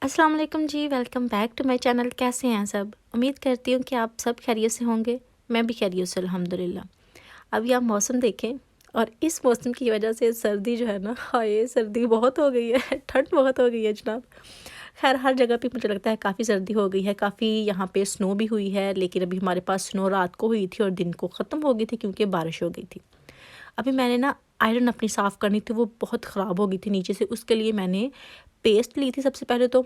अस्सलाम वालेकुम जी, welcome back to my channel. कैसे हैं सब? उम्मीद करती हूँ कि आप सब खैरियत से होंगे। मैं भी खैरियत से अल्हम्दुलिल्लाह। अभी आप मौसम देखें और इस मौसम की वजह से सर्दी जो है ना, हाय सर्दी बहुत हो गई है ठंड बहुत हो गई है जनाब। खैर हर जगह पे मुझे लगता है काफ़ी सर्दी हो गई है, काफ़ी यहाँ पे स्नो भी हुई है, लेकिन अभी हमारे पास स्नो रात को हुई थी और दिन को ख़त्म हो गई थी क्योंकि बारिश हो गई थी। अभी मैंने ना आयरन अपनी साफ़ करनी थी, वो बहुत ख़राब हो गई थी नीचे से। उसके लिए मैंने पेस्ट ली थी। सबसे पहले तो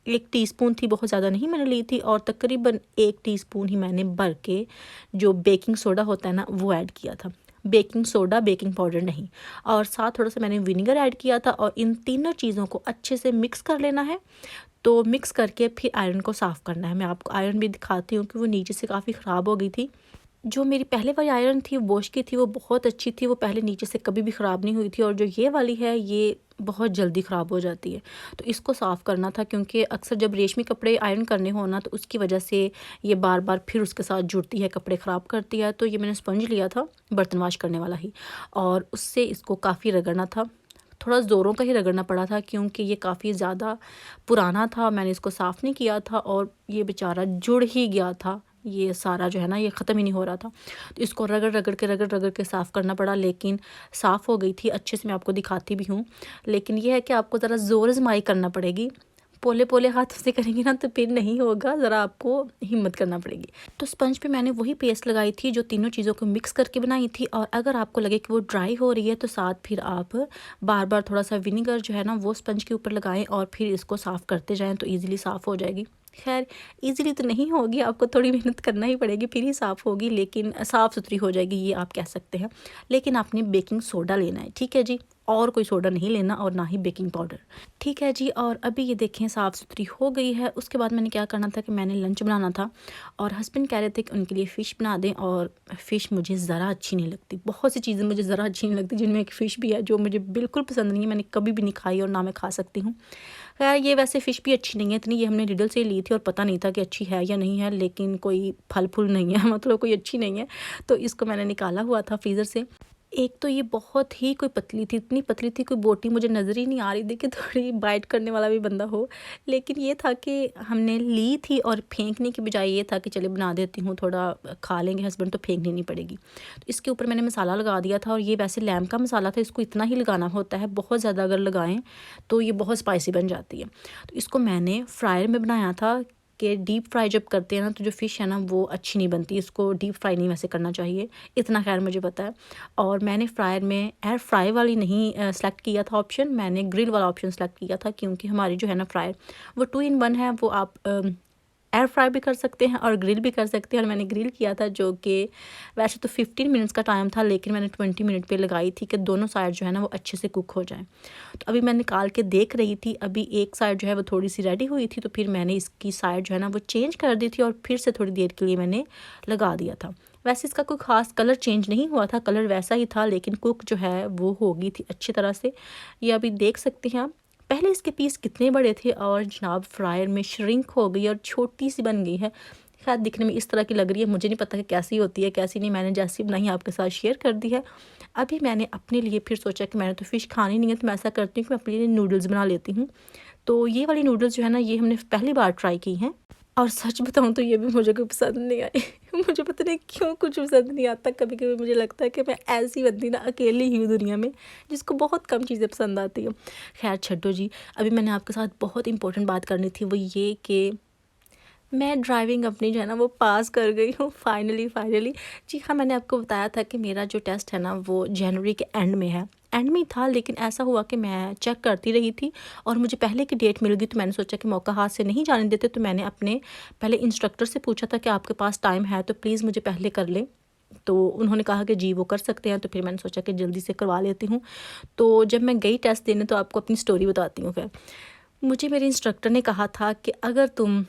1 टीस्पून थी, बहुत ज़्यादा नहीं मैंने ली थी, और तकरीबन 1 टीस्पून ही मैंने भर के जो बेकिंग सोडा होता है ना वो ऐड किया था। बेकिंग सोडा, बेकिंग पाउडर नहीं। और साथ थोड़ा सा मैंने विनेगर ऐड किया था और इन तीनों चीज़ों को अच्छे से मिक्स कर लेना है। तो मिक्स करके फिर आयरन को साफ़ करना है। मैं आपको आयरन भी दिखाती हूँ कि वो नीचे से काफ़ी ख़राब हो गई थी। जो मेरी पहले वाली आयरन थी बोश की थी, वो बहुत अच्छी थी, वो पहले नीचे से कभी भी ख़राब नहीं हुई थी, और जो ये वाली है ये बहुत जल्दी ख़राब हो जाती है। तो इसको साफ़ करना था क्योंकि अक्सर जब रेशमी कपड़े आयरन करने हो ना, तो उसकी वजह से ये बार बार फिर उसके साथ जुड़ती है, कपड़े ख़राब करती है। तो ये मैंने स्पंज लिया था बर्तन वाश करने वाला ही, और उससे इसको काफ़ी रगड़ना था। थोड़ा ज़ोरों का ही रगड़ना पड़ा था क्योंकि ये काफ़ी ज़्यादा पुराना था, मैंने इसको साफ़ नहीं किया था और ये बेचारा जुड़ ही गया था। ये सारा जो है ना ये ख़त्म ही नहीं हो रहा था। तो इसको रगड़ के साफ़ करना पड़ा, लेकिन साफ़ हो गई थी अच्छे से। मैं आपको दिखाती भी हूँ, लेकिन ये है कि आपको ज़रा ज़ोर आज़माई करना पड़ेगी। पोले पोले हाथों से करेंगे ना तो फिर नहीं होगा, ज़रा आपको हिम्मत करना पड़ेगी। तो स्पंज पे मैंने वही पेस्ट लगाई थी जो तीनों चीज़ों को मिक्स करके बनाई थी, और अगर आपको लगे कि वो ड्राई हो रही है तो साथ फिर आप बार बार थोड़ा सा विनेगर जो है ना वो स्पंज के ऊपर लगाएं और फिर इसको साफ़ करते जाएं तो ईज़िली साफ़ हो जाएगी। खैर ईज़िली तो नहीं होगी, आपको थोड़ी मेहनत करना ही पड़ेगी फिर ही साफ़ होगी, लेकिन साफ़ सुथरी हो जाएगी ये आप कह सकते हैं। लेकिन आपने बेकिंग सोडा लेना है, ठीक है जी, और कोई सोडा नहीं लेना और ना ही बेकिंग पाउडर। ठीक है जी, और अभी ये देखें साफ़ सुथरी हो गई है। उसके बाद मैंने क्या करना था कि मैंने लंच बनाना था, और हस्बैंड कह रहे थे कि उनके लिए फ़िश बना दें, और फ़िश मुझे ज़रा अच्छी नहीं लगती। बहुत सी चीज़ें मुझे ज़रा अच्छी नहीं लगती, जिनमें एक फ़िश भी है जो मुझे बिल्कुल पसंद नहीं है, मैंने कभी भी नहीं खाई और ना मैं खा सकती हूँ। खैर ये वैसे फ़िश भी अच्छी नहीं है इतनी, ये हमने लिडल से ली थी और पता नहीं था कि अच्छी है या नहीं है, लेकिन कोई फल-फूल नहीं है मतलब कोई अच्छी नहीं है। तो इसको मैंने निकाला हुआ था फ्रीज़र से। एक तो ये बहुत ही कोई पतली थी, इतनी पतली थी कोई बोटी मुझे नज़र ही नहीं आ रही थी कि थोड़ी बाइट करने वाला भी बंदा हो। लेकिन ये था कि हमने ली थी और फेंकने की बजाय ये था कि चले बना देती हूँ, थोड़ा खा लेंगे हस्बैंड तो फेंकनी नहीं पड़ेगी। तो इसके ऊपर मैंने मसाला लगा दिया था, और ये वैसे लैम्प का मसाला था, इसको इतना ही लगाना होता है, बहुत ज़्यादा अगर लगाएं तो ये बहुत स्पाइसी बन जाती है। तो इसको मैंने फ्रायर में बनाया था कि डीप फ्राई जब करते हैं ना तो जो फ़िश है ना वो अच्छी नहीं बनती, इसको डीप फ्राई नहीं वैसे करना चाहिए, इतना खैर मुझे पता है। और मैंने फ्रायर में एयर फ्राई वाली नहीं सेलेक्ट किया था ऑप्शन, मैंने ग्रिल वाला ऑप्शन सेलेक्ट किया था, क्योंकि हमारी जो है ना फ्रायर वो 2 इन 1 है, वो आप एयर फ्राई भी कर सकते हैं और ग्रिल भी कर सकते हैं। और मैंने ग्रिल किया था, जो कि वैसे तो 15 मिनट्स का टाइम था, लेकिन मैंने 20 मिनट पे लगाई थी कि दोनों साइड जो है ना वो अच्छे से कुक हो जाए। तो अभी मैं निकाल के देख रही थी, अभी एक साइड जो है वो थोड़ी सी रेडी हुई थी, तो फिर मैंने इसकी साइड जो है ना वो चेंज कर दी थी और फिर से थोड़ी देर के लिए मैंने लगा दिया था। वैसे इसका कोई ख़ास कलर चेंज नहीं हुआ था, कलर वैसा ही था, लेकिन कुक जो है वो हो गई थी अच्छी तरह से। ये अभी देख सकते हैं आप। पहले इसके पीस कितने बड़े थे और जनाब फ्रायर में श्रिंक हो गई और छोटी सी बन गई है। खैर दिखने में इस तरह की लग रही है, मुझे नहीं पता कि कैसी होती है कैसी नहीं, मैंने जैसी बनाई आपके साथ शेयर कर दी है। अभी मैंने अपने लिए फिर सोचा कि मैंने तो फ़िश खानी नहीं है, तो मैं ऐसा करती हूँ कि मैं अपने लिए नूडल्स बना लेती हूँ। तो ये वाली नूडल्स जो है ना ये हमने पहली बार ट्राई की हैं, और सच बताऊँ तो ये भी मुझे कोई पसंद नहीं आई मुझे पता नहीं क्यों कुछ पसंद नहीं आता। कभी कभी मुझे लगता है कि मैं ऐसी बंदी ना अकेली ही हूँ दुनिया में जिसको बहुत कम चीज़ें पसंद आती हैं। खैर छड्डो जी, अभी मैंने आपके साथ बहुत इंपॉर्टेंट बात करनी थी, वो ये कि मैं ड्राइविंग अपनी जो है ना वो पास कर गई हूँ फाइनली फाइनली। जी हाँ, मैंने आपको बताया था कि मेरा जो टेस्ट है ना वो जनवरी के एंड में है, एंड में ही था, लेकिन ऐसा हुआ कि मैं चेक करती रही थी और मुझे पहले की डेट मिल गई, तो मैंने सोचा कि मौका हाथ से नहीं जाने देते। तो मैंने अपने पहले इंस्ट्रक्टर से पूछा था कि आपके पास टाइम है तो प्लीज़ मुझे पहले कर लें। तो उन्होंने कहा कि जी वो कर सकते हैं, तो फिर मैंने सोचा कि जल्दी से करवा लेती हूँ। तो जब मैं गई टेस्ट देने, तो आपको अपनी स्टोरी बताती हूँ। फिर मुझे मेरे इंस्ट्रक्टर ने कहा था कि अगर तुम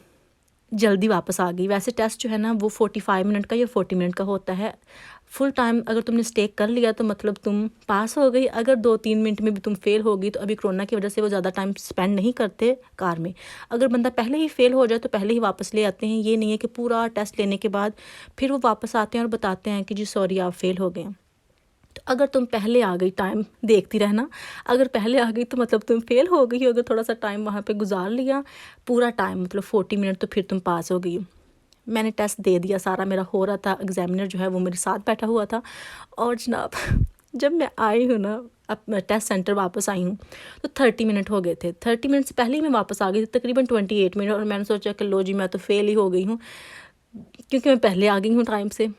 जल्दी वापस आ गई, वैसे टेस्ट जो है ना वो 45 मिनट का या 40 मिनट का होता है, फुल टाइम अगर तुमने स्टे कर लिया तो मतलब तुम पास हो गई। अगर 2-3 मिनट में भी तुम फेल हो गई, तो अभी कोरोना की वजह से वो ज़्यादा टाइम स्पेंड नहीं करते कार में, अगर बंदा पहले ही फेल हो जाए तो पहले ही वापस ले आते हैं। ये नहीं है कि पूरा टेस्ट लेने के बाद फिर वो वापस आते हैं और बताते हैं कि जी सॉरी आप फेल हो गए। तो अगर तुम पहले आ गई, टाइम देखती रहना, अगर पहले आ गई तो मतलब तुम फेल हो गई हो। अगर थोड़ा सा टाइम वहाँ पे गुजार लिया, पूरा टाइम मतलब 40 मिनट, तो फिर तुम पास हो गई। मैंने टेस्ट दे दिया, सारा मेरा हो रहा था। एग्जामिनर जो है वो मेरे साथ बैठा हुआ था। और जनाब जब मैं आई हूँ ना, अब टेस्ट सेंटर वापस आई हूँ, तो 30 मिनट हो गए थे। 30 मिनट से पहले ही मैं वापस आ गई थी, तकरीबन 28 मिनट। और मैंने सोचा कि लो जी, मैं तो फेल ही हो गई हूँ, क्योंकि मैं पहले आ गई हूँ टाइम से।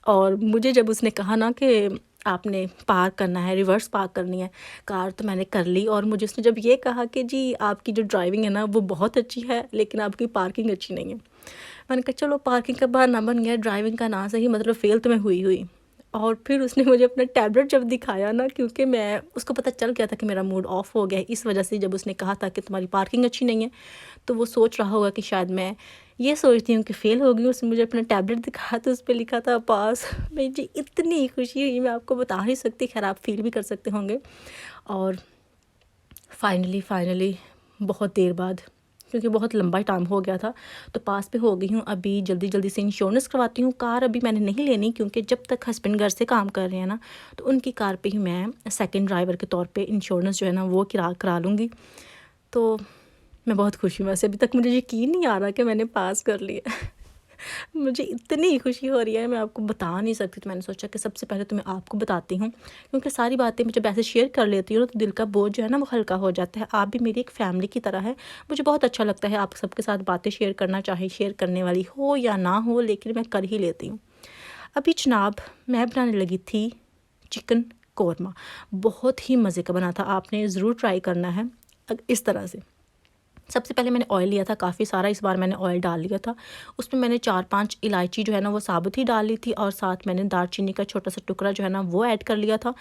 और मुझे जब उसने कहा ना कि आपने पार्क करना है, रिवर्स पार्क करनी है कार, तो मैंने कर ली। और मुझे उसने जब ये कहा कि जी आपकी जो ड्राइविंग है ना वो बहुत अच्छी है, लेकिन आपकी पार्किंग अच्छी नहीं है, मैंने कहा चलो पार्किंग का बहाना बन गया, ड्राइविंग का ना सही, मतलब फ़ेल तो मैं हुई। और फिर उसने मुझे अपना टैबलेट जब दिखाया ना, क्योंकि मैं उसको पता चल गया था कि मेरा मूड ऑफ हो गया है, इस वजह से जब उसने कहा था कि तुम्हारी पार्किंग अच्छी नहीं है, तो वो सोच रहा होगा कि शायद मैं ये सोचती हूँ कि फ़ेल हो गई। उसने मुझे अपना टैबलेट दिखाया, तो उस पर लिखा था पास। मुझे इतनी खुशी हुई, मैं आपको बता नहीं सकती, खैर आप फील भी कर सकते होंगे। और फाइनली बहुत देर बाद, क्योंकि बहुत लंबा टाइम हो गया था, तो पास पे हो गई हूँ। अभी जल्दी से इंश्योरेंस करवाती हूँ। कार अभी मैंने नहीं लेनी, क्योंकि जब तक हस्बैंड घर से काम कर रहे हैं ना, तो उनकी कार पे ही मैं सेकंड ड्राइवर के तौर पे इंश्योरेंस जो है ना वो करा लूँगी। तो मैं बहुत खुश हूँ। वैसे अभी तक मुझे यकीन नहीं आ रहा कि मैंने पास कर लिया। मुझे इतनी खुशी हो रही है, मैं आपको बता नहीं सकती। तो मैंने सोचा कि सबसे पहले तो मैं आपको बताती हूँ, क्योंकि सारी बातें मैं जब ऐसे शेयर कर लेती हूँ ना, तो दिल का बोझ जो है ना वो हल्का हो जाता है। आप भी मेरी एक फैमिली की तरह है। मुझे बहुत अच्छा लगता है आप सबके साथ बातें शेयर करना, चाहे शेयर करने वाली हो या ना हो, लेकिन मैं कर ही लेती हूँ। अभी जनाब मैं बनाने लगी थी चिकन कौरमा। बहुत ही मज़े का बना था, आपने ज़रूर ट्राई करना है। इस तरह से सबसे पहले मैंने ऑयल लिया था काफ़ी सारा, इस बार मैंने ऑयल डाल लिया था। उसमें मैंने 4-5 इलायची जो है ना वो साबुत ही डाल ली थी, और साथ मैंने दालचीनी का छोटा सा टुकड़ा जो है ना वो ऐड कर लिया था।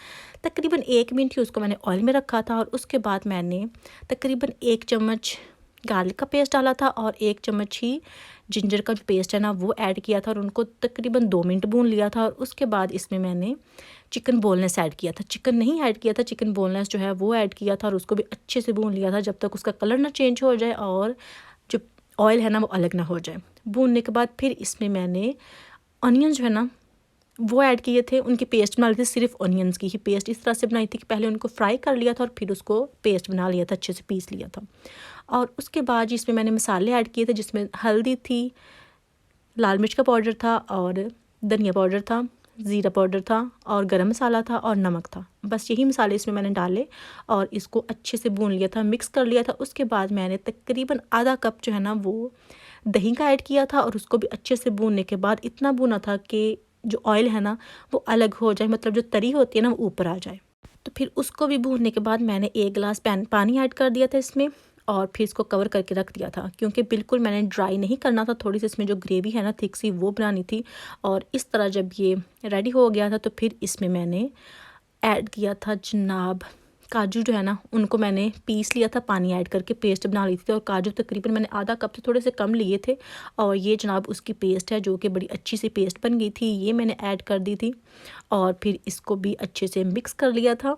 तकरीबन 1 मिनट ही उसको मैंने ऑयल में रखा था। और उसके बाद मैंने तकरीबन 1 चम्मच गार्लिक का पेस्ट डाला था, और 1 चम्मच ही जिंजर का जो पेस्ट है ना वो ऐड किया था, और उनको तकरीबन 2 मिनट भून लिया था। और उसके बाद इसमें मैंने चिकन बोनलेस ऐड किया था, चिकन नहीं ऐड किया था, चिकन बोनलेस जो है वो ऐड किया था, और उसको भी अच्छे से भून लिया था जब तक उसका कलर ना चेंज हो जाए और जो ऑयल है ना वो अलग ना हो जाए। भूनने के बाद फिर इसमें मैंने ऑनियन जो है ना वो ऐड किए थे, उनकी पेस्ट बना ली थी, सिर्फ ऑनियंस की ही पेस्ट इस तरह से बनाई थी कि पहले उनको फ्राई कर लिया था और फिर उसको पेस्ट बना लिया था, अच्छे से पीस लिया था। और उसके बाद इसमें मैंने मसाले ऐड किए थे, जिसमें हल्दी थी, लाल मिर्च का पाउडर था, और धनिया पाउडर था, ज़ीरा पाउडर था, और गरम मसाला था, और नमक था। बस यही मसाले इसमें मैंने डाले और इसको अच्छे से भून लिया था, मिक्स कर लिया था। उसके बाद मैंने तकरीबन आधा कप जो है ना वो दही का ऐड किया था, और उसको भी अच्छे से भूनने के बाद इतना भुना था कि जो ऑयल है ना वो अलग हो जाए, मतलब जो तरी होती है ना वो ऊपर आ जाए। तो फिर उसको भी भूनने के बाद मैंने 1 गिलास पानी ऐड कर दिया था इसमें, और फिर इसको कवर करके रख दिया था, क्योंकि बिल्कुल मैंने ड्राई नहीं करना था, थोड़ी सी इसमें जो ग्रेवी है ना थिक सी वो बनानी थी। और इस तरह जब ये रेडी हो गया था, तो फिर इसमें मैंने ऐड किया था जनाब काजू जो है ना, उनको मैंने पीस लिया था, पानी ऐड करके पेस्ट बना ली थी। और काजू तकरीबन मैंने आधा कप से थोड़े से कम लिए थे, और ये जनाब उसकी पेस्ट है, जो कि बड़ी अच्छी सी पेस्ट बन गई थी, ये मैंने ऐड कर दी थी। और फिर इसको भी अच्छे से मिक्स कर लिया था।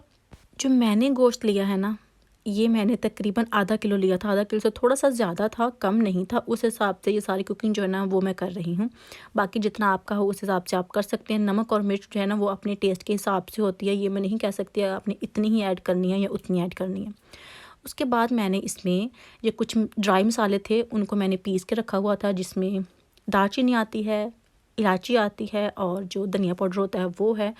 जो मैंने गोश्त लिया है ना, ये मैंने तकरीबन आधा किलो लिया था, आधा किलो से थोड़ा सा ज़्यादा था, कम नहीं था। उस हिसाब से ये सारी कुकिंग जो है ना वो मैं कर रही हूँ। बाकी जितना आपका हो उस हिसाब से आप कर सकते हैं। नमक और मिर्च जो है ना वो अपने टेस्ट के हिसाब से होती है, ये मैं नहीं कह सकती आपने इतनी ही ऐड करनी है या उतनी ऐड करनी है। उसके बाद मैंने इसमें ये कुछ ड्राई मसाले थे, उनको मैंने पीस के रखा हुआ था, जिसमें दालचीनी आती है, इलायची आती है, और जो धनिया पाउडर होता है वो है,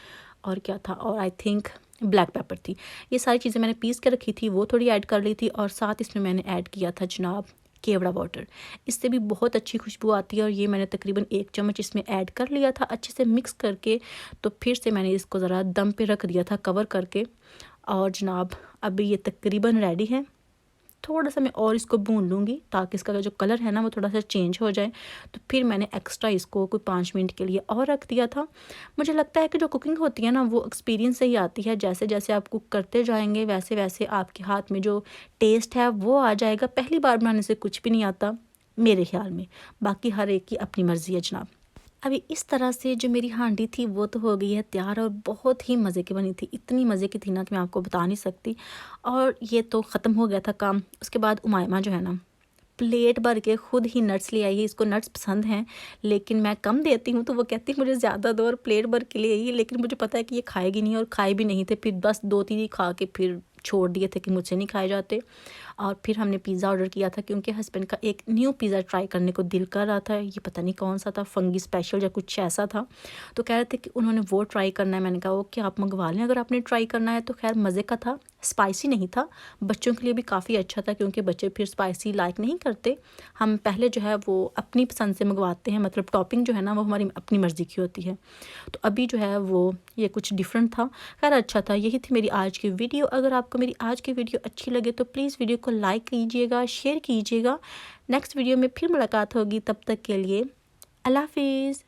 और क्या था, और आई थिंक ब्लैक पेपर थी। ये सारी चीज़ें मैंने पीस के रखी थी, वो थोड़ी ऐड कर ली थी। और साथ इसमें मैंने ऐड किया था जनाब केवड़ा वाटर, इससे भी बहुत अच्छी खुशबू आती है। और ये मैंने तकरीबन 1 चम्मच इसमें ऐड कर लिया था, अच्छे से मिक्स करके। तो फिर से मैंने इसको ज़रा दम पे रख दिया था कवर करके। और जनाब अभी ये तकरीबन रेडी है। थोड़ा सा मैं और इसको भून लूँगी, ताकि इसका जो कलर है ना वो थोड़ा सा चेंज हो जाए। तो फिर मैंने एक्स्ट्रा इसको कोई 5 मिनट के लिए और रख दिया था। मुझे लगता है कि जो कुकिंग होती है ना वो एक्सपीरियंस से ही आती है, जैसे जैसे आप कुक करते जाएंगे वैसे वैसे आपके हाथ में जो टेस्ट है वो आ जाएगा। पहली बार बनाने से कुछ भी नहीं आता मेरे ख्याल में, बाकी हर एक की अपनी मर्ज़ी है जनाब। अभी इस तरह से जो मेरी हांडी थी वो तो हो गई है तैयार, और बहुत ही मज़े की बनी थी, इतनी मज़े की थी ना तो मैं आपको बता नहीं सकती। और ये तो ख़त्म हो गया था काम। उसके बाद उमायमा जो है ना प्लेट भर के खुद ही नट्स ले आई है। इसको नट्स पसंद हैं, लेकिन मैं कम देती हूँ तो वो कहती है मुझे ज़्यादा दो और प्लेट भर के ले आई है। लेकिन मुझे पता है कि ये खाएगी नहीं और खाए भी नहीं थे। फिर बस 2-3 ही खा के फिर छोड़ दिए थे कि मुझसे नहीं खाए जाते। और फिर हमने पिज़्ज़ा ऑर्डर किया था क्योंकि हस्बैंड का एक न्यू पिज़्ज़ा ट्राई करने को दिल कर रहा था। ये पता नहीं कौन सा था, फंगी स्पेशल या कुछ ऐसा था। तो कह रहे थे कि उन्होंने वो ट्राई करना है। मैंने कहा ओके आप मंगवा लें अगर आपने ट्राई करना है तो। खैर मज़े का था, स्पाइसी नहीं था, बच्चों के लिए भी काफ़ी अच्छा था क्योंकि बच्चे फिर स्पाइसी लाइक नहीं करते। हम पहले जो है वो अपनी पसंद से मंगवाते हैं, मतलब टॉपिंग जो है ना वो हमारी अपनी मर्ज़ी की होती है। तो अभी जो है वो ये कुछ डिफरेंट था। खैर अच्छा था। यही थी मेरी आज की वीडियो। अगर आपको मेरी आज की वीडियो अच्छी लगे तो प्लीज़ वीडियो को लाइक कीजिएगा, शेयर कीजिएगा। नेक्स्ट वीडियो में फिर मुलाकात होगी, तब तक के लिए अल्लाह हाफिज़।